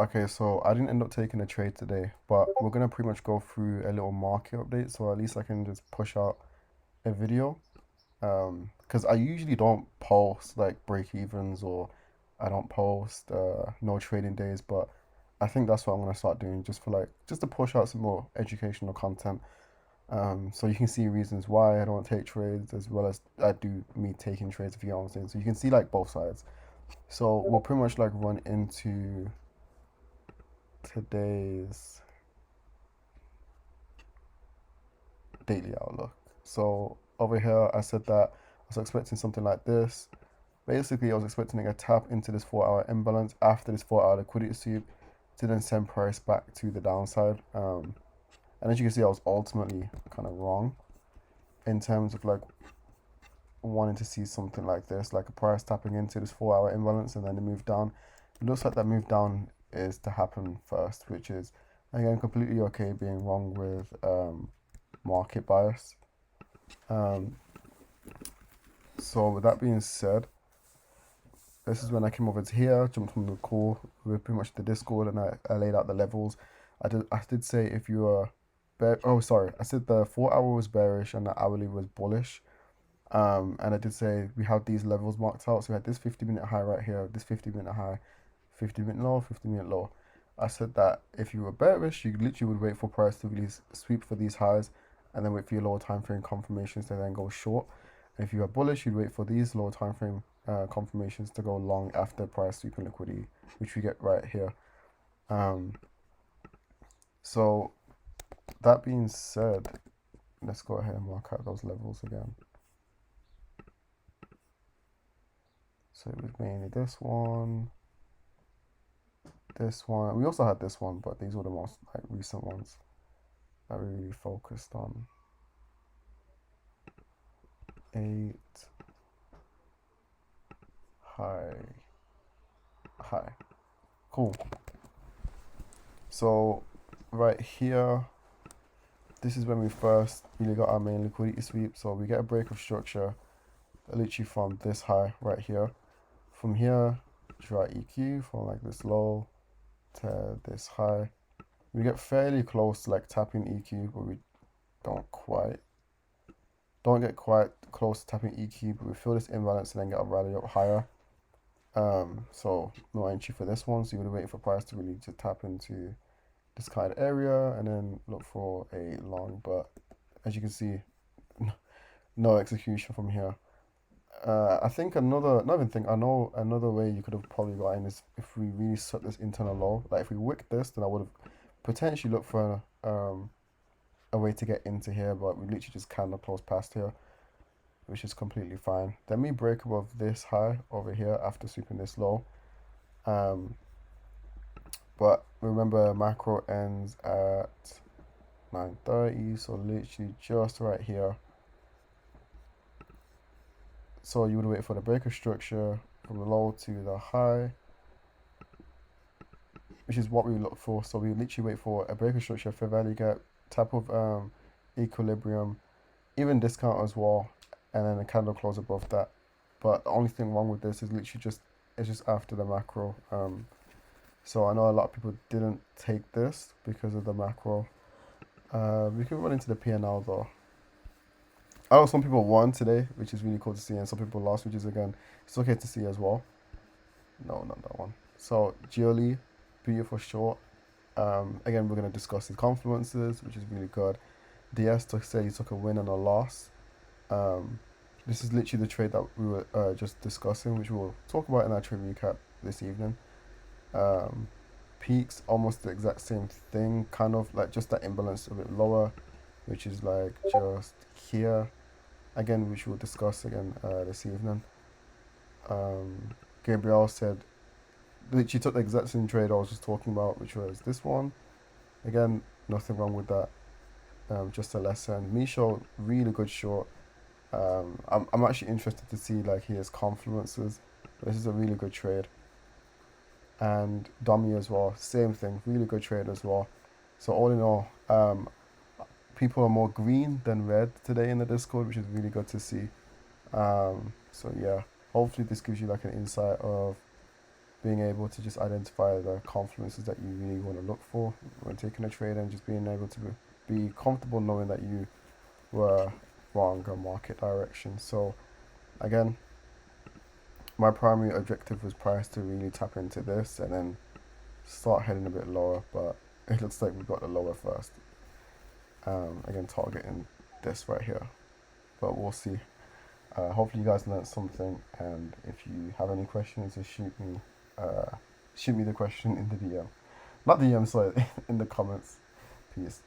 Okay, so I didn't end up taking a trade today, but we're gonna pretty much go through a little market update, so at least I can just push out a video. Because I usually don't post like break evens or I don't post no trading days, but I think that's what I'm gonna start doing just for like just to push out some more educational content. So you can see reasons why I don't take trades as well as I do me taking trades if you know what I'm saying. So you can see like both sides. So we'll pretty much like run into today's daily outlook. So over here, I said that I was expecting something like this. Basically, I was expecting a tap into this 4 hour imbalance after this 4 hour liquidity sweep to then send price back to the downside. And as you can see, I was ultimately kind of wrong in terms of like wanting to see something like this, like a price tapping into this 4 hour imbalance and then the move down. It looks like that move down is to happen first, which is again completely okay being wrong with market bias. Um, so with that being said, this is when I came over to here, jumped on the call with pretty much the Discord, and I laid out the levels. I did say if you are bear, oh sorry, I said the 4 hour was bearish and the hourly was bullish. And I did say we have these levels marked out. So we had this 50-minute high right here, this 50-minute high, 50-minute low, 50-minute low. I said that if you were bearish, you literally would wait for price to really sweep for these highs and then wait for your lower time frame confirmations to then go short. And if you are bullish, you'd wait for these lower time frame confirmations to go long after price sweeping liquidity, which we get right here. Um, so that being said, let's go ahead and mark out those levels again. So it was mainly this one. We also had this one, but these were the most like recent ones that we really focused on. 8 high, high. Cool. So right here, this is when we first really got our main liquidity sweep. So we get a break of structure, literally from this high right here. From here, draw EQ from like this low to this high. We get fairly close to like tapping EQ, but we don't quite. Don't get quite close to tapping EQ, but we feel this imbalance and then get a rally up higher. So no entry for this one. So you would wait for price to really to tap into this kind of area and then look for a long. But as you can see, no execution from here. I think another thing I know another way you could have probably gotten is if we really set this internal low. Like if we wicked this, then I would have potentially looked for a way to get into here, but we literally just kind of close past here, which is completely fine. Then we break above this high over here after sweeping this low. Um, but remember macro ends at 9:30, so literally just right here. So you would wait for the breaker structure from the low to the high, which is what we look for. So we literally wait for a breaker structure, fair value gap, type of equilibrium, even discount as well, and then a candle close above that. But the only thing wrong with this is literally just it's just after the macro. So I know a lot of people didn't take this because of the macro. We can run into the P&L though. I know some people won today, which is really cool to see, and some people lost, which is again it's okay to see as well. No, not that one. So Gioli, beautiful short. Again, we're gonna discuss his confluences, which is really good. DS took say he took a win and a loss. Um, this is literally the trade that we were just discussing, which we'll talk about in our trade recap this evening. Um, Peaks almost the exact same thing, kind of like just that imbalance a bit lower, which is like just here again, which we'll discuss again this evening. Um, Gabriel said literally took the exact same trade I was just talking about, which was this one. Again, nothing wrong with that. Just a lesson. Misho, really good short. I'm actually interested to see like his confluences. This is a really good trade. And Domi as well, same thing, really good trade as well. So all in all, people are more green than red today in the Discord, which is really good to see. So yeah, hopefully this gives you like an insight of being able to just identify the confluences that you really want to look for when taking a trade, and just being able to be comfortable knowing that you were wrong on market direction. So again, my primary objective was price to really tap into this and then start heading a bit lower, but it looks like we got the lower first. Again, targeting this right here, but we'll see. Hopefully you guys learned something, and if you have any questions, just shoot me the question in the DM, not DM, sorry, in the comments. Peace.